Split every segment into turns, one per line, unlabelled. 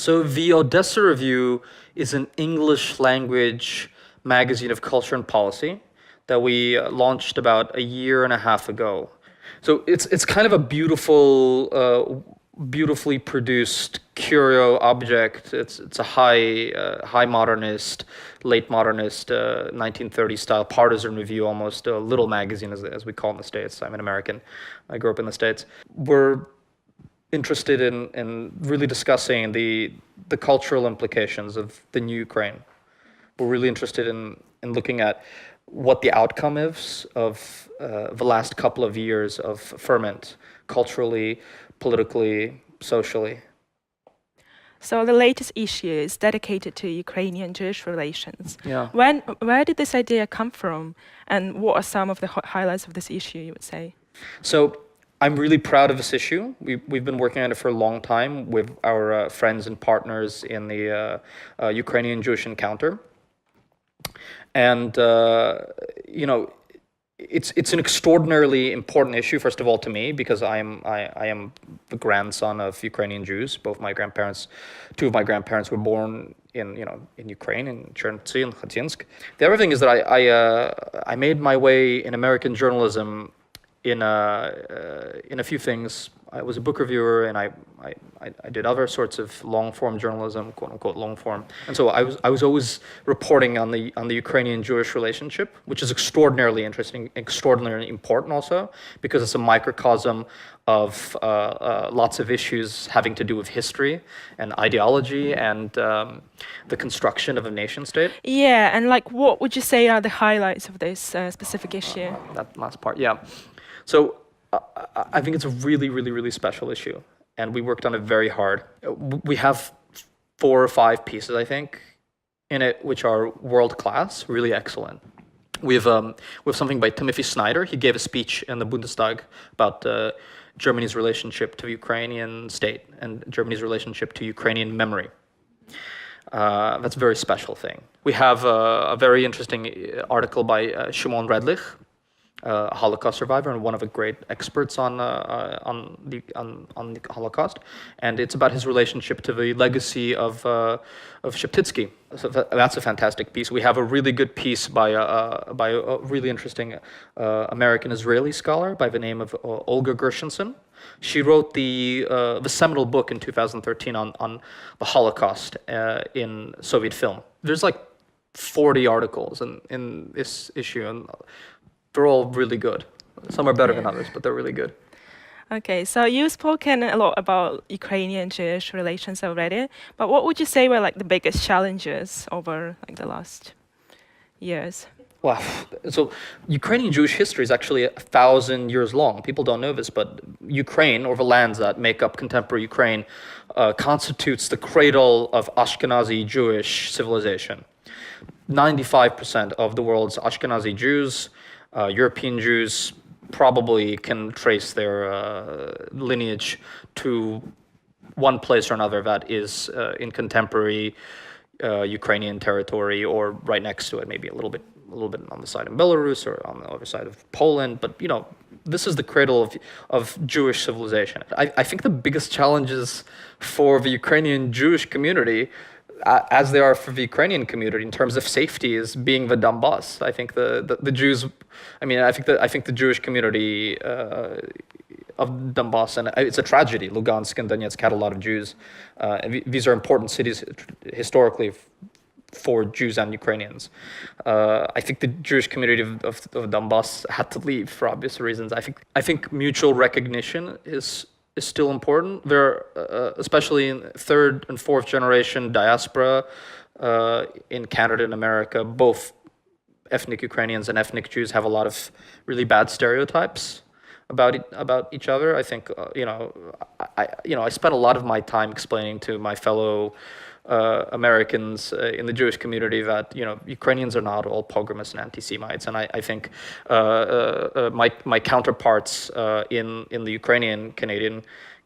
So the Odessa Review is an English language magazine of culture and policy that we launched about a year and a half ago. So it's kind of a beautifully produced curio object. It's a high modernist, late modernist, 1930s style partisan review, almost a little magazine as we call it in the States. I'm an American. I grew up in the States. We're interested in really discussing the cultural implications of the new Ukraine. We're really interested in looking at what the outcome is of the last couple of years of ferment, culturally, politically, socially.
So the latest issue is dedicated to Ukrainian-Jewish relations.
Yeah.
Where did this idea come from, and what are some of the highlights of this issue, you would say?
So I'm really proud of this issue. We've been working on it for a long time with our friends and partners in the Ukrainian-Jewish encounter. And, it's an extraordinarily important issue, first of all, to me, because I am the grandson of Ukrainian Jews. Two of my grandparents were born in Ukraine, in Chernivtsi and Khatinsk. The other thing is that I made my way in American journalism in a few things. I was a book reviewer, and I did other sorts of long-form journalism, quote unquote long form. And so I was always reporting on the Ukrainian-Jewish relationship, which is extraordinarily interesting, extraordinarily important also, because it's a microcosm of lots of issues having to do with history and ideology and the construction of a nation state.
Yeah, and what would you say are the highlights of this specific issue?
That last part, yeah. So I think it's a really, really, really special issue, and we worked on it very hard. We have 4 or 5 pieces, I think, in it, which are world-class, really excellent. We have something by Timothy Snyder. He gave a speech in the Bundestag about Germany's relationship to the Ukrainian state and Germany's relationship to Ukrainian memory. That's a very special thing. We have a very interesting article by Shimon Redlich, a Holocaust survivor and one of the great experts on the Holocaust, and it's about his relationship to the legacy of Sheptytsky. So that's a fantastic piece. We have a really good piece by a really interesting American-Israeli scholar by the name of Olga Gershenson. She wrote the seminal book in 2013 on the Holocaust in Soviet film. There's like 40 articles in this issue, and they're all really good. Some are better than others, but they're really good.
Okay, so you've spoken a lot about Ukrainian-Jewish relations already, but what would you say were the biggest challenges over the last years?
Well, so Ukrainian-Jewish history is actually 1,000 years long. People don't know this, but Ukraine, or the lands that make up contemporary Ukraine, constitutes the cradle of Ashkenazi Jewish civilization. 95% of the world's Ashkenazi Jews, European Jews, probably can trace their lineage to one place or another that is in contemporary Ukrainian territory, or right next to it, maybe a little bit on the side of Belarus or on the other side of Poland. But this is the cradle of Jewish civilization. I think the biggest challenges for the Ukrainian Jewish community, as they are for the Ukrainian community in terms of safety, is being the Donbass. I think the Jews, I think the Jewish community of Donbass, and it's a tragedy. Lugansk and Donetsk had a lot of Jews. These are important cities historically for Jews and Ukrainians. I think the Jewish community of Donbass had to leave for obvious reasons. I think mutual recognition is still important. There, especially in 3rd and 4th generation diaspora in Canada and America, both ethnic Ukrainians and ethnic Jews have a lot of really bad stereotypes about each other. I think I spent a lot of my time explaining to my fellow Americans in the Jewish community that Ukrainians are not all pogromists and antisemites, and I think my counterparts in the Ukrainian-Canadian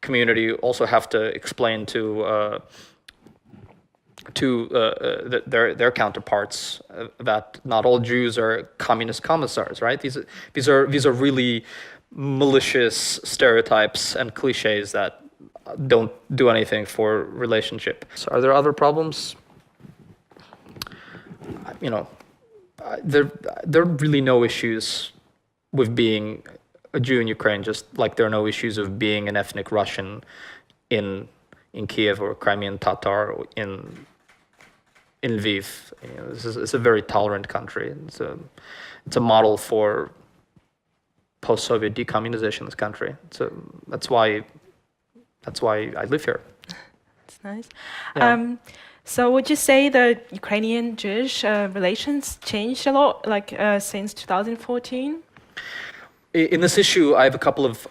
community also have to explain to their counterparts that not all Jews are communist commissars, right? These are really malicious stereotypes and cliches that don't do anything for relationship. So are there other problems? You know, there are really no issues with being a Jew in Ukraine, just like there are no issues of being an ethnic Russian in Kiev or Crimean Tatar or in Lviv. You know, it's a very tolerant country. It's a model for post-Soviet decommunization. This country. So that's why I live here.
That's nice.
Yeah.
So would you say the Ukrainian-Jewish relations changed a lot, like since 2014?
In this issue, I have a couple of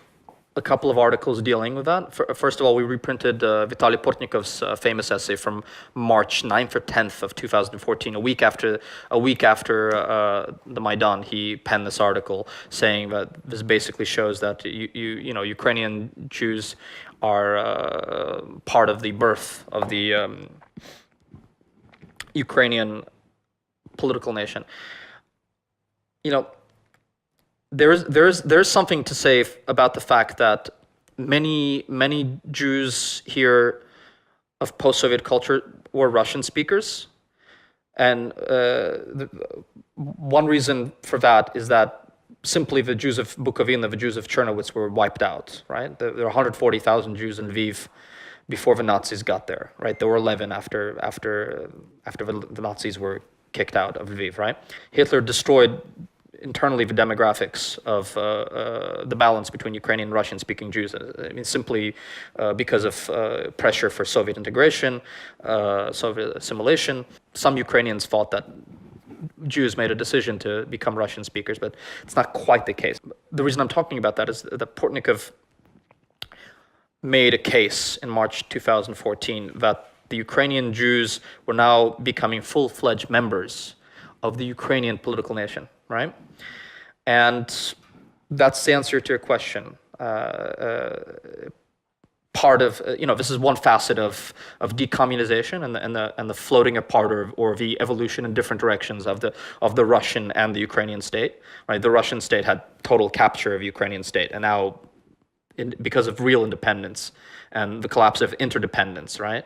articles dealing with that. First of all, we reprinted Vitaly Portnikov's famous essay from March 9th or 10th of 2014, a week after the Maidan. He penned this article saying that this basically shows that you know Ukrainian Jews are part of the birth of the Ukrainian political nation. You know, there's something to say about the fact that many Jews here of post-Soviet culture were Russian speakers, and one reason for that is that simply the Jews of Bukovina, the Jews of Chernowitz were wiped out. Right, there were 140,000 Jews in Lviv before the Nazis got there. Right, there were 11 after the Nazis were kicked out of Lviv. Right, Hitler destroyed internally the demographics of the balance between Ukrainian and Russian-speaking Jews. I mean, simply because of pressure for Soviet integration, Soviet assimilation. Some Ukrainians thought that Jews made a decision to become Russian speakers, but it's not quite the case. The reason I'm talking about that is that Portnikov made a case in March 2014 that the Ukrainian Jews were now becoming full-fledged members of the Ukrainian political nation, right? And that's the answer to your question. Part of this is one facet of decommunization and the floating apart or the evolution in different directions of the Russian and the Ukrainian state. Right, the Russian state had total capture of the Ukrainian state, and now, because of real independence and the collapse of interdependence, right?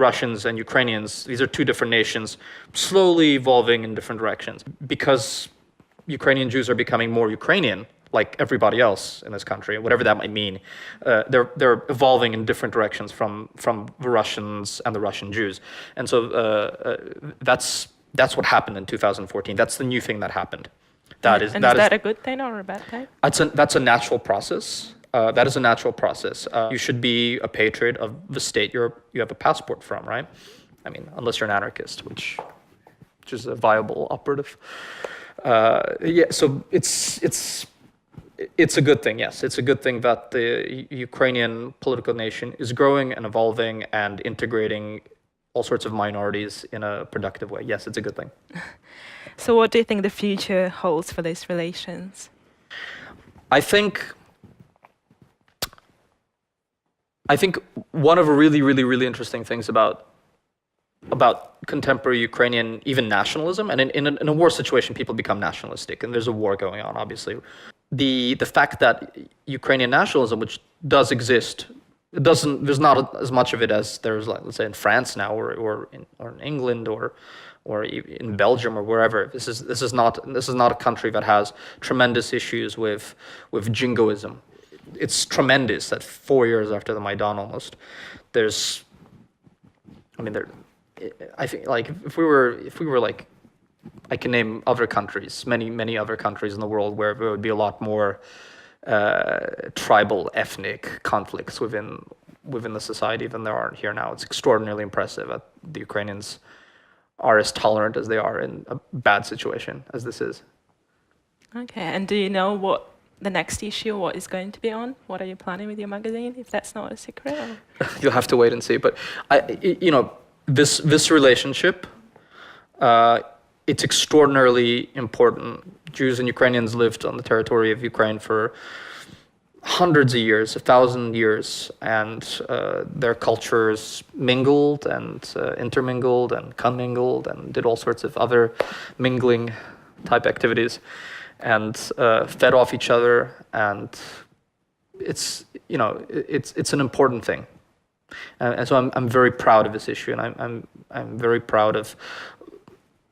Russians and Ukrainians, these are two different nations, slowly evolving in different directions. Because Ukrainian Jews are becoming more Ukrainian, like everybody else in this country, whatever that might mean, they're evolving in different directions from the Russians and the Russian Jews. And so that's what happened in 2014. That's the new thing that happened.
Is that a good thing or a bad thing?
That's a natural process. That is a natural process. You should be a patriot of the state you have a passport from, right? I mean, unless you're an anarchist, which is a viable operative. Yeah, so it's a good thing. Yes, it's a good thing that the Ukrainian political nation is growing and evolving and integrating all sorts of minorities in a productive way. Yes, it's a good thing.
So what do you think the future holds for these relations?
I think one of the really interesting things about contemporary Ukrainian even nationalism, and in a war situation people become nationalistic, and there's a war going on, obviously. The fact that Ukrainian nationalism, which does exist, there's not as much of it as there's, like, let's say, in France now, or in England, or in Belgium, or wherever. This is not a country that has tremendous issues with jingoism. It's tremendous that 4 years after the Maidan, almost, I think, like, if we were like, I can name other countries, many other countries in the world where there would be a lot more tribal, ethnic conflicts within the society than there are here now. It's extraordinarily impressive that the Ukrainians are as tolerant as they are in a bad situation as this is.
Okay, and do you know what the next issue, what is going to be on? What are you planning with your magazine, if that's not a secret? Or?
You'll have to wait and see. But this relationship, it's extraordinarily important. Jews and Ukrainians lived on the territory of Ukraine for hundreds of years, 1,000 years, and their cultures mingled and intermingled and commingled and did all sorts of other mingling type activities, and fed off each other. And it's an important thing. And so I'm very proud of this issue, and I'm very proud of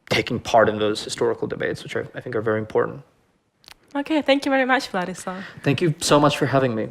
taking part in those historical debates, which I think are very important.
Okay, thank you very much, Vladislav.
Thank you so much for having me.